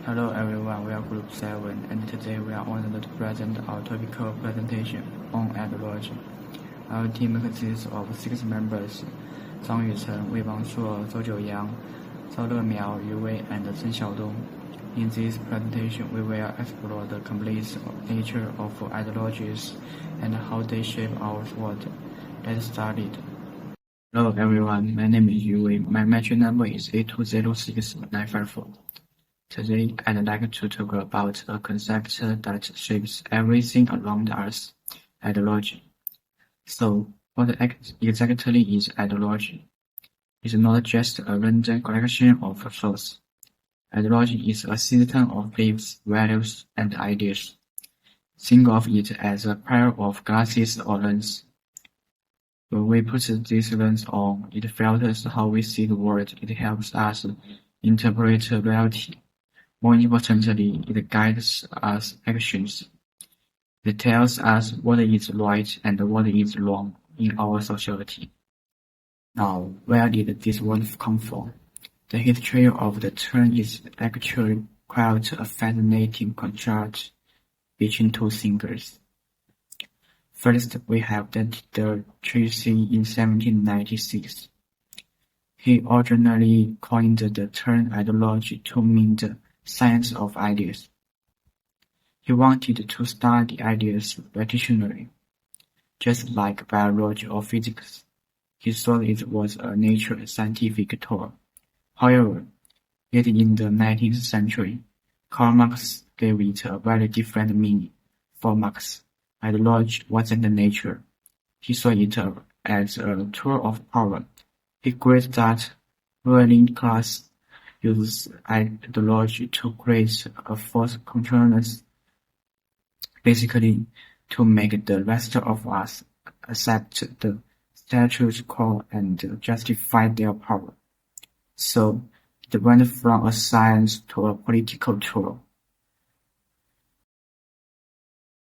Hello everyone, we are Group 7 and today we are honored to present our topical presentation on ideology. Our team consists of 6 members: Zhang Yucheng, Wei Wangshuo, Zhou Jiuyang, Cao Lemiao, Yu Wei, and Chen Xiaodong. In this presentation, we will explore the complete nature of ideologies and how they shape our world. Let's start it. Hello everyone, my name is Yu Wei. My match number is 8206954. Today, I'd like to talk about a concept that shapes everything around us: ideology. So, what exactly is ideology? It's not just a random collection of thoughts. Ideology is a system of beliefs, values, and ideas. Think of it as a pair of glasses or lens. When we put this lens on, it filters how we see the world. It helps us interpret reality. More importantly, it guides our actions. It tells us what is right and what is wrong in our society. Now, where did this word come from? The history of the term is actually quite a fascinating contrast between two thinkers. First, we have the Tracy in 1796. He originally coined the term ideology to mean the science of ideas. He wanted to study ideas rationally, just like biology or physics. He thought it was a natural scientific tool. However, yet in the 19th century, Karl Marx gave it a very different meaning. For Marx, ideology wasn't nature. He saw it as a tool of power. He agreed that ruling class uses ideology to create a false consciousness, basically to make the rest of us accept the status quo and justify their power. So, it went from a science to a political tool.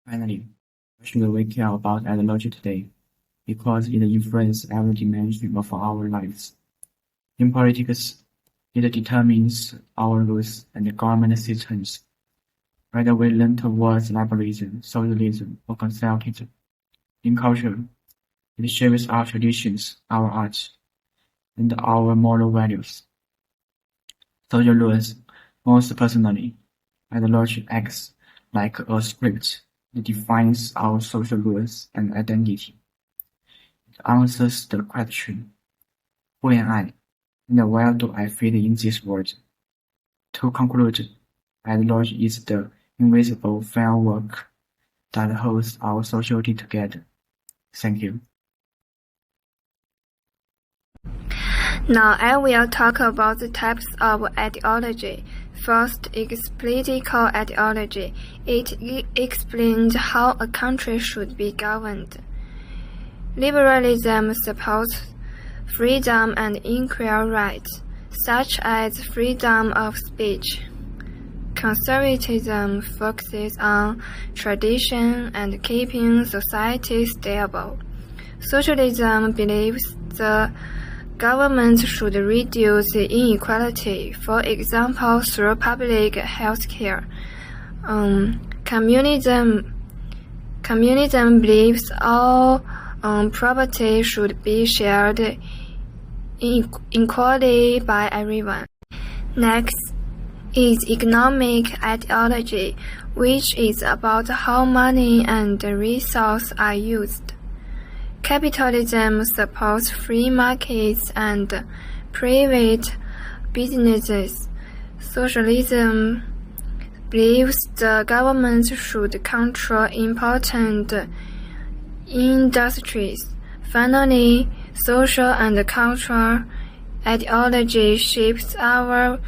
Finally, why should we care about ideology today? Because it influences every dimension of our lives. In politics, it determines our rules and government systems, whether we lean towards liberalism, socialism, or conservatism. In culture, it shapes our traditions, our art, and our moral values. Social rules, most personally, ideology acts like a script that defines our social rules and identity. It answers the question, who am I? And where do I fit in this world? To conclude, ideology is the invisible framework that holds our society together. Thank you. Now I will talk about the types of ideology. First is political ideology. It explains how a country should be governed. Liberalism supports freedom and equal rights, such as freedom of speech. Conservatism focuses on tradition and keeping society stable. Socialism believes the government should reduce inequality, for example, through public health care. Communism believes all property should be shared equally by everyone. Next is economic ideology, which is about how money and resources are used. Capitalism supports free markets and private businesses. Socialism believes the government should control important industries. Finally, social and cultural ideology shapes our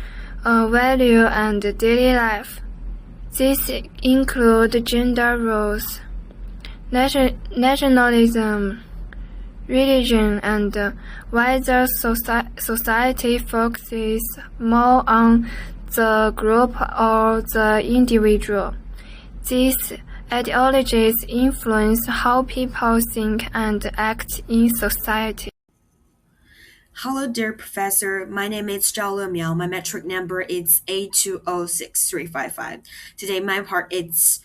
value and daily life. These include gender roles, nationalism, religion, and whether society focuses more on the group or the individual. These ideologies influence how people think and act in society. Hello, dear professor. My name is Zhao Lemiao. My metric number is A206355. Today, my part is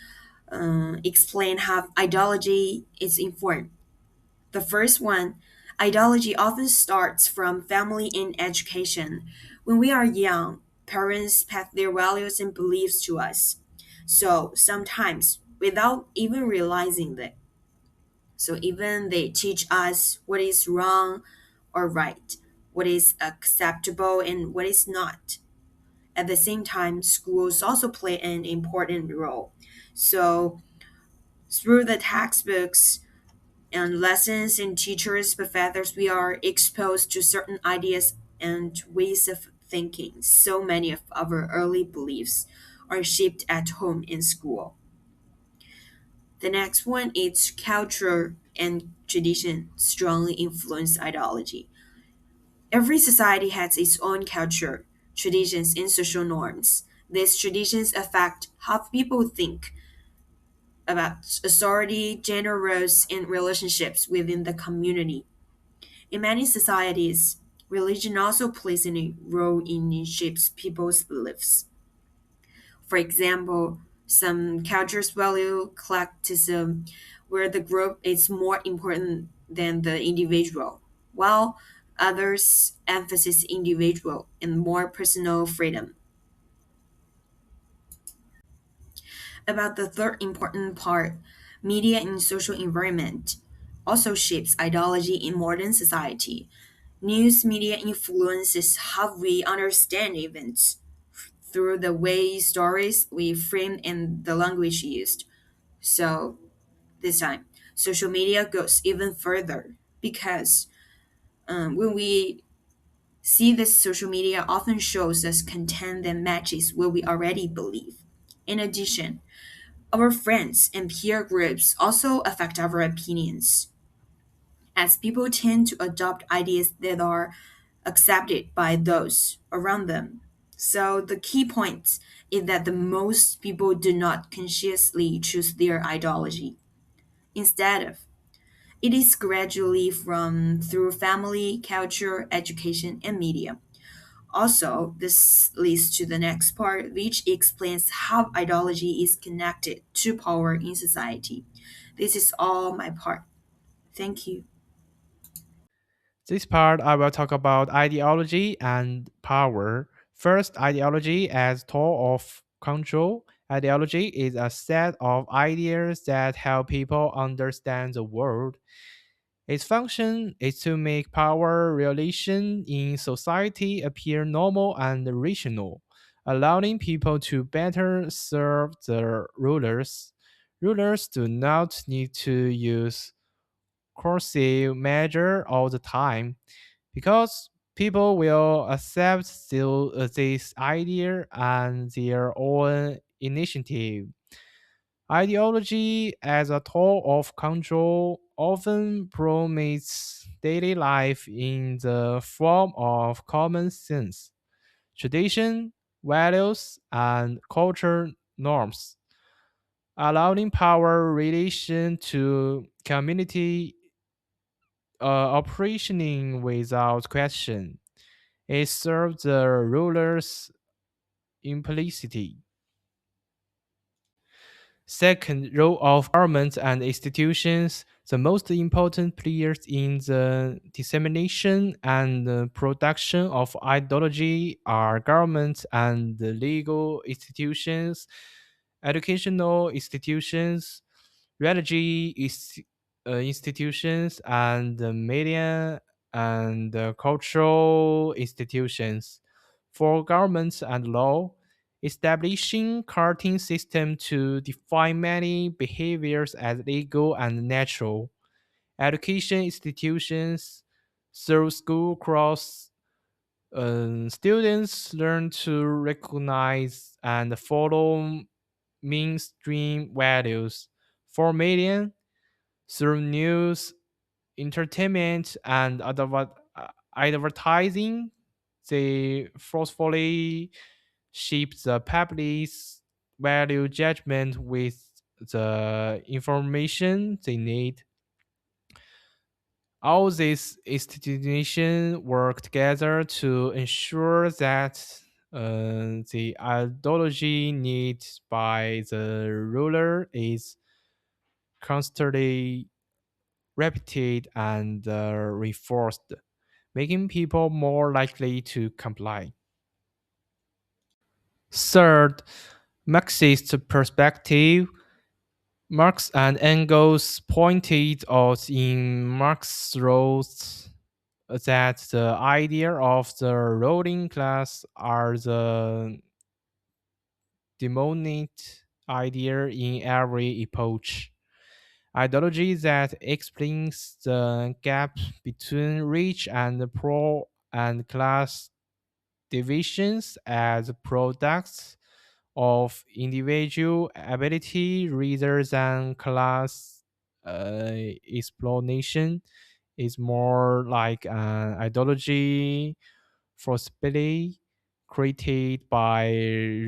explain how ideology is informed. The first one, ideology often starts from family and education. When we are young, parents pass their values and beliefs to us. So sometimes, without even realizing that, so even they teach us what is wrong or right, what is acceptable and what is not. At the same time, schools also play an important role. So through the textbooks and lessons and teachers, professors, we are exposed to certain ideas and ways of thinking. So many of our early beliefs are shaped at home in school. The next one is culture and tradition strongly influence ideology. Every society has its own culture, traditions, and social norms. These traditions affect how people think about authority, gender roles, and relationships within the community. In many societies, religion also plays a role in shapes people's beliefs. For example, some cultures value collectivism, where the group is more important than the individual, while others emphasize individual and more personal freedom. About the third important part, media and social environment also shapes ideology in modern society. News media influences how we understand events through the way stories we frame and the language used. So this time, social media goes even further because when we see this social media often shows us content that matches what we already believe. In addition, our friends and peer groups also affect our opinions, as people tend to adopt ideas that are accepted by those around them. So the key point is that the most people do not consciously choose their ideology. Instead of, it is gradually from through family, culture, education, and media. Also, this leads to the next part, which explains how ideology is connected to power in society. This is all my part. Thank you. This part, I will talk about ideology and power. First, ideology as tool of control. Ideology is a set of ideas that help people understand the world. Its function is to make power relation in society appear normal and rational, allowing people to better serve the rulers. Rulers do not need to use coercive measure all the time because people will accept this idea and their own initiative. Ideology as a tool of control often promotes daily life in the form of common sense, tradition, values, and culture norms, allowing power relation to community operating without question. It serves the ruler's implicity. Second, role of governments and institutions. The most important players in the dissemination and production of ideology are governments and the legal institutions, educational institutions, institutions, and the media and cultural institutions. For governments and law, establishing carting system to define many behaviors as legal and natural. Education institutions through school cross students learn to recognize and follow mainstream values. For media, through news, entertainment, and advertising, they forcefully shape the public's value judgment with the information they need. All these institutions work together to ensure that the ideology needed by the ruler is constantly repeated and reinforced, making people more likely to comply. Third, Marxist perspective. Marx and Engels pointed out in Marx's wrote that the idea of the ruling class are the dominant idea in every epoch. Ideology that explains the gap between rich and poor and class divisions as products of individual ability rather than class explanation is more like an ideology forcibly created by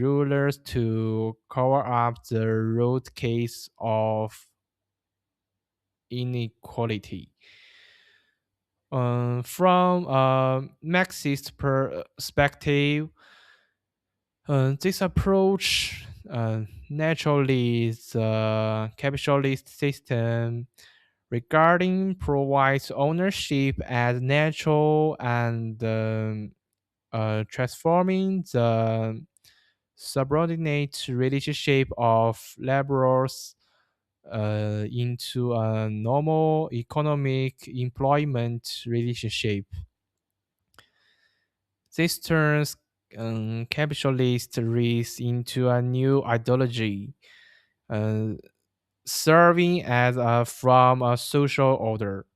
rulers to cover up the root case of inequality. From a Marxist perspective, this approach naturally the capitalist system regarding provides ownership as natural and transforming the subordinate relationship of laborers into a normal economic employment relationship. This turns capitalist race into a new ideology, uh, serving as a from a social order.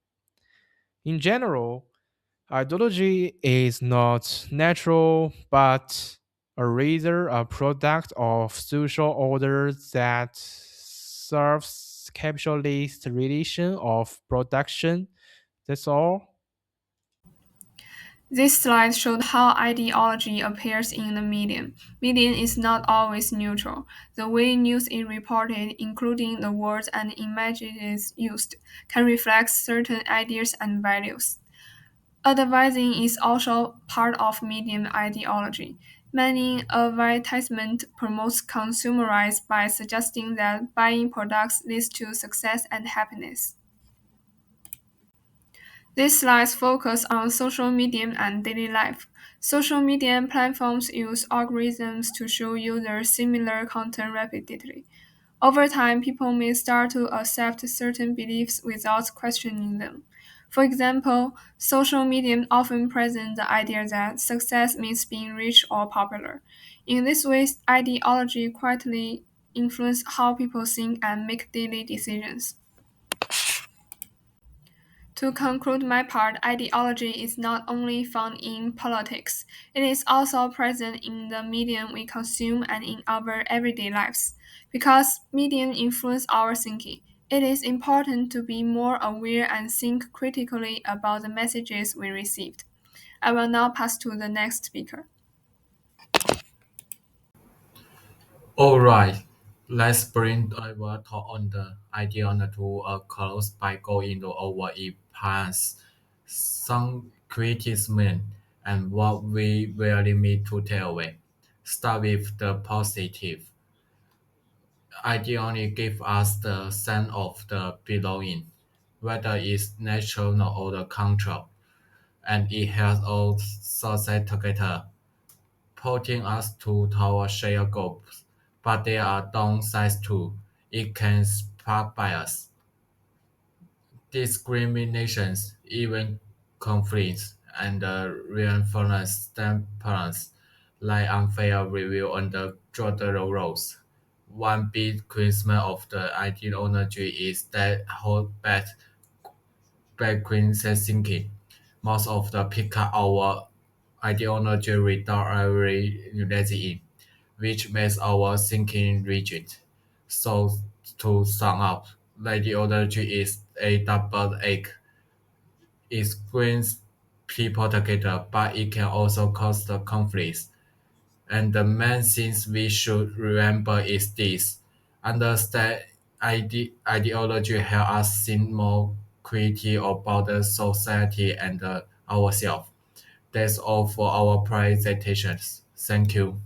In general, ideology is not natural, but a rather a product of social order that serves capitalist relation of production. That's all. This slide showed how ideology appears in the medium. Medium is not always neutral. The way news is reported, including the words and images used, can reflect certain ideas and values. Advertising is also part of medium ideology. Many advertisements promote consumerism by suggesting that buying products leads to success and happiness. These slides focus on social media and daily life. Social media platforms use algorithms to show users similar content repeatedly. Over time, people may start to accept certain beliefs without questioning them. For example, social media often present the idea that success means being rich or popular. In this way, ideology quietly influences how people think and make daily decisions. To conclude my part, ideology is not only found in politics, it is also present in the medium we consume and in our everyday lives. Because media influence our thinking, it is important to be more aware and think critically about the messages we received. I will now pass to the next speaker. All right, let's bring our talk on the idea to a close by going over its past, some criticism, and what we really mean to tell away. Start with the positive. Ideology gives us the sense of the belonging, whether it's natural or the control, and it has all society together putting us to our shared goals, but there are downsides too. It can spark bias, discriminations, even conflicts, and reinforce standpoints like unfair review on the gender roles. One big criticism of the ideology is that hold back thinking. Most of the pick up our ideology without every lazy in, which makes our thinking rigid. So, to sum up, ideology is a double egg. It brings people together, but it can also cause the conflicts. And the main things we should remember is this: understand ideology help us think more creativity about the society and ourselves. That's all for our presentations. Thank you.